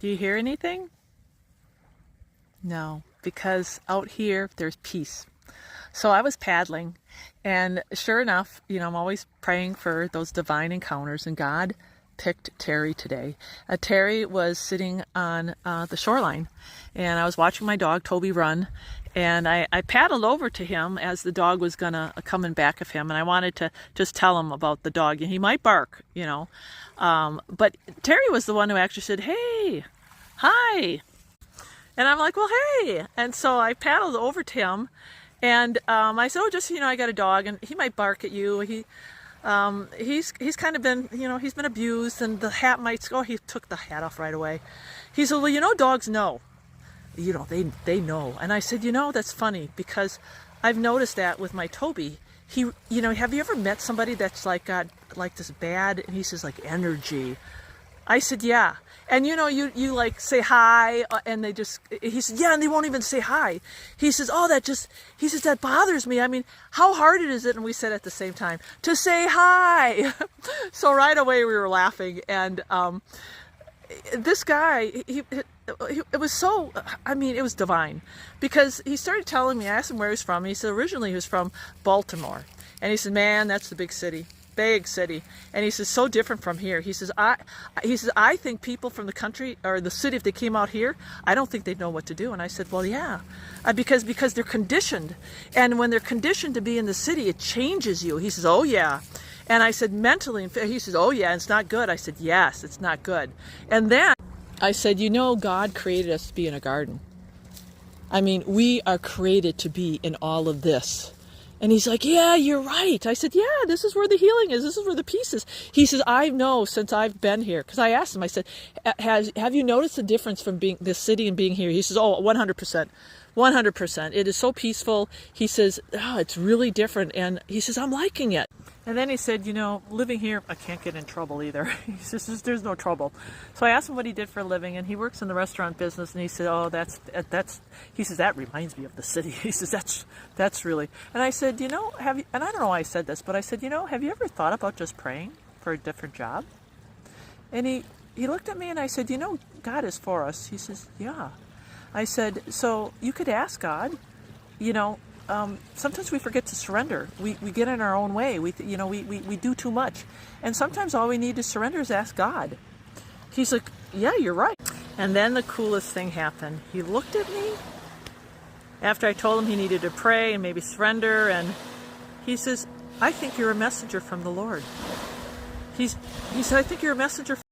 Do you hear anything? No, because out here there's peace. So I was paddling, and sure enough, I'm always praying for those divine encounters, and God picked Terry today. Terry was sitting on the shoreline, and I was watching my dog Toby run, and I paddled over to him as the dog was gonna come in back of him, and I wanted to just tell him about the dog. He might bark, but Terry was the one who actually said, "Hey, hi," and I'm like, "Well, hey," and so I paddled over to him. And I said, "Oh, just I got a dog, and he might bark at you. He's kind of been he's been abused, and the hat might go." He took the hat off right away. He said, "Well, dogs know. They know." And I said, "That's funny because I've noticed that with my Toby. He have you ever met somebody that's like got like this bad?" And he says like energy. I said, "Yeah." And you like say hi, and he said, "Yeah," and they won't even say hi. He says, "Oh, he says, that bothers me. I mean, how hard is it?" And we said at the same time, "To say hi." So right away we were laughing. And this guy, it was so, it was divine, because he started telling me. I asked him where he's from. He said originally he was from Baltimore. And he said, "Man, that's the big city. And he says, so different from here." He says, I think people from the country or the city, if they came out here, I don't think they'd know what to do." And I said, "Well, yeah, because they're conditioned, and when they're conditioned to be in the city, it changes you." He says, "Oh yeah." And I said, "Mentally," he says, "Oh yeah, it's not good." I said, "Yes, it's not good." And then I said, "God created us to be in a garden. We are created to be in all of this." And he's like, "Yeah, you're right." I said, "Yeah, this is where the healing is. This is where the peace is." He says, "I know since I've been here." Because I asked him, I said, have you noticed the difference from being this city and being here?" He says, "Oh, 100%. 100%. It is so peaceful." He says, "Oh, it's really different." And he says, "I'm liking it." And then he said, "Living here, I can't get in trouble either." He says, "There's no trouble." So I asked him what he did for a living, and he works in the restaurant business. And he said, "Oh, he says, that reminds me of the city." He says, that's really." And I said, have you, and I don't know why I said this, but I said, "Have you ever thought about just praying for a different job?" And he looked at me, and I said, "God is for us." He says, "Yeah." I said, "So you could ask God, sometimes we forget to surrender. We get in our own way. We do too much. And sometimes all we need to surrender is ask God." He's like, "Yeah, you're right." And then the coolest thing happened. He looked at me after I told him he needed to pray and maybe surrender, and he says, "I think you're a messenger from the Lord." He said, "I think you're a messenger